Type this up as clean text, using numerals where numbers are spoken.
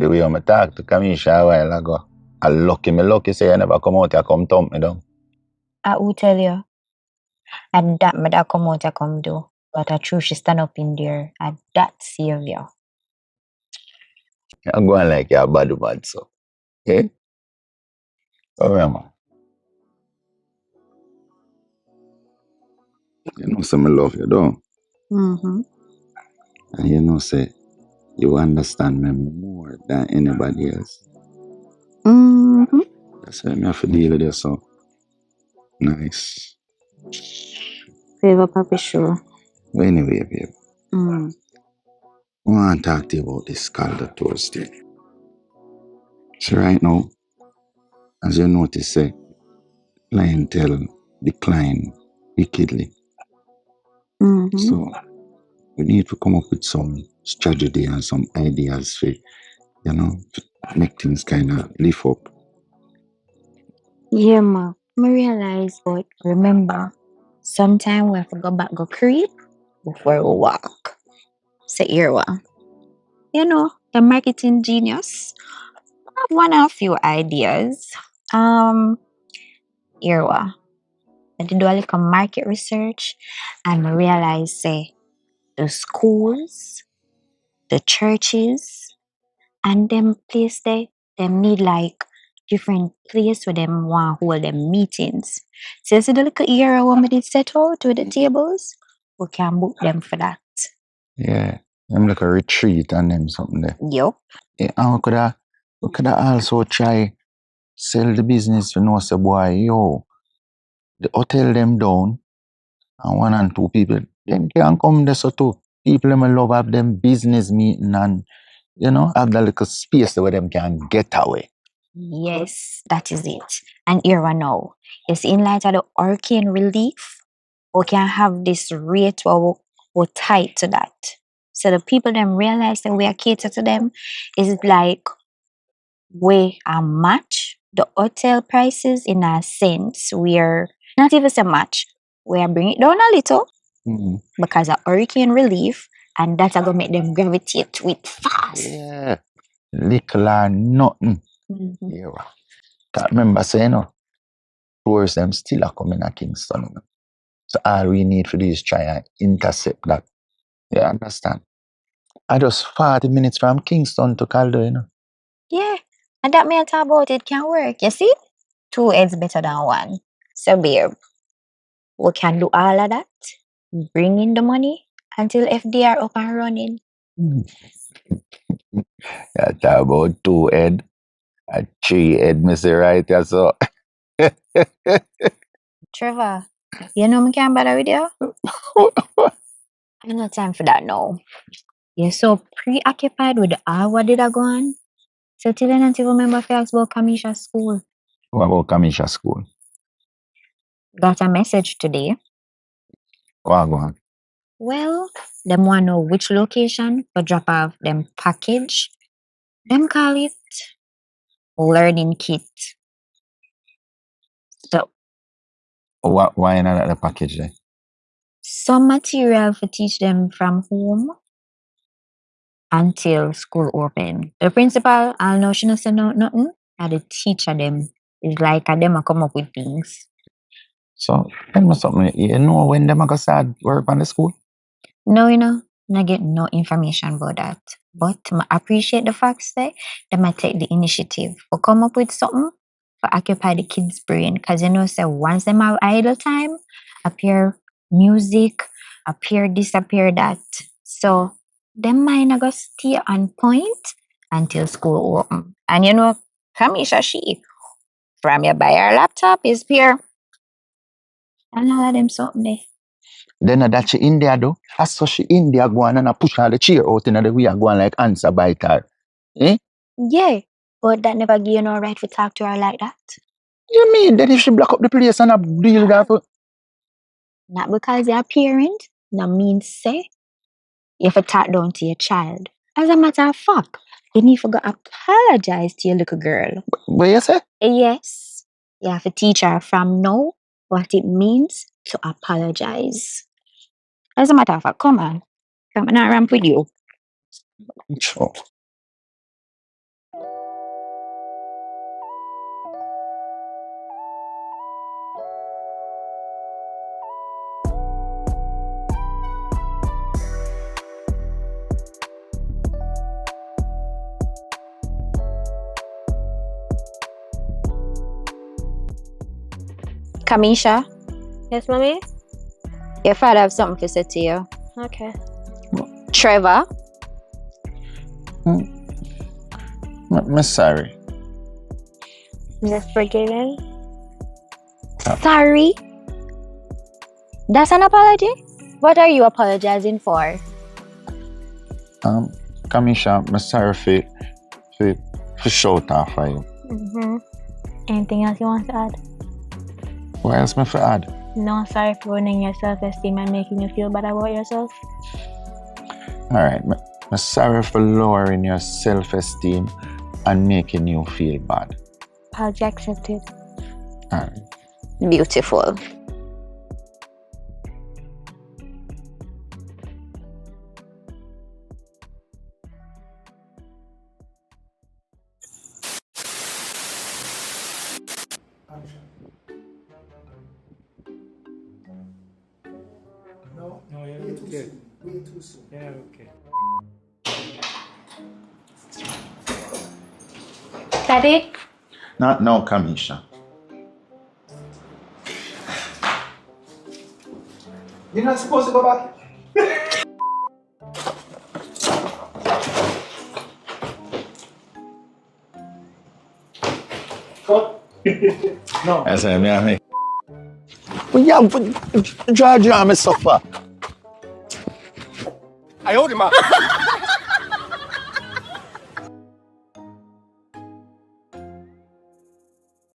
the way I talk to Kamisha a while ago. I lucky say you never come out here come thump me down. I will tell you. And that me that come out I come do. But I true she stand up in there. And that savior. I'm going like you're bad so. Eh? Oh, man. You know, say me love you, don't? Mm-hmm. And you know, say you understand me more than anybody else. Mm-hmm. That's why I have to deal with you so nice. Favor Papi sure. But anyway, babe, Mm. I want to talk to you about this Calder Thursday. So right now, as you notice, say, clientele decline wickedly. Mm-hmm. So we need to come up with some strategy and some ideas for, you know, to make things kind of lift up. Yeah, ma. I realize, but remember, sometime we have to go back go creep before we walk. Say here one. You know, the marketing genius. I have one or few ideas. Here one. I did do a little market research and I realized say the schools, the churches, and them place them need like different place where them want hold them meetings. So you see the little area where we did set out with the tables, we can book them for that. Yeah, I'm like a retreat and them something there. Yup. Yeah, and we could also try sell the business, you know, say, boy, yo, the hotel them down and one and two people, them can come there so too. People them love have them business meeting and, you know, have that little space where them can get away. Yes, that is it. And here we now. You see, in light of the hurricane relief, we can have this rate where we're tied to that. So the people then realize that we are catered to them is like we are match the hotel prices in a sense. We are not even so much. We are bringing it down a little because of hurricane relief, and that's gonna make them gravitate to it fast. Yeah, little or nothing. Mhm. Yeah. Can't remember saying, no, tourists them still are coming to Kingston. You know. So all we need for this is try and intercept that. You understand? I just 40 minutes from Kingston to Caldo, you know. Yeah, and that means about it can work. You see, two heads better than one. So, babe, we can do all of that, bring in the money until FDR up and running. Yeah, talk about 2 head, a 3 head, me say right here, so. Trevor, you know me can't bother with you. I ain't no time for that now. You're so preoccupied with what did I go on? So till then until remember to ask about Kamisha school. What about Kamisha school? Got a message today. Go on. Well, them want know which location for drop off them package. Them call it learning kit. So Why not the package there? some material for teach them from home until school open. The principal, I know she not say nothing. And the teacher them is like a them a come up with things. So, tell me something. You know when them go start work on the school? No, you know, not get no information about that. But I appreciate the fact that they might take the initiative or come up with something for occupy the kids' brain. Cause you know, say once them have idle time, appear music, appear this, appear that. So them mind go stay on point until school open. And you know, Kamisha she from your buy her laptop is pure. And all of them something there. Then that she in there though. I saw she in there going and I push all the chair out in the way I going like answer by car. Eh? Yeah, but that never give you no right to talk to her like that. You mean then if she block up the place and I deal with that for... Not because you're a parent, no means say you have to talk down to your child. As a matter of fact, you need to go apologize to your little girl. What you say? Yes, you have to teach her from now what it means to apologize. As a matter of fact, come on, come on, I ramp with you. Sure. Kamisha, Yes, mommy? your father have something to say to you. Okay. Trevor, I'm sorry. Just forgiven? sorry. That's an apology? What are you apologizing for? Kamisha, I'm sorry for shout off for you. Mm-hmm. Anything else you want to add? What else me for add? No, sorry for ruining your self-esteem and making you feel bad about yourself. Alright, I'm sorry for lowering your self-esteem and making you feel bad. Apology accepted. Alright. Beautiful. No, you're good. Way too soon. Yeah, okay. Daddy? Not now, Kamisha. You're not supposed to go back. Cut. No. I say, me. Well, yeah, but George, I'm a suffer. I hold him up.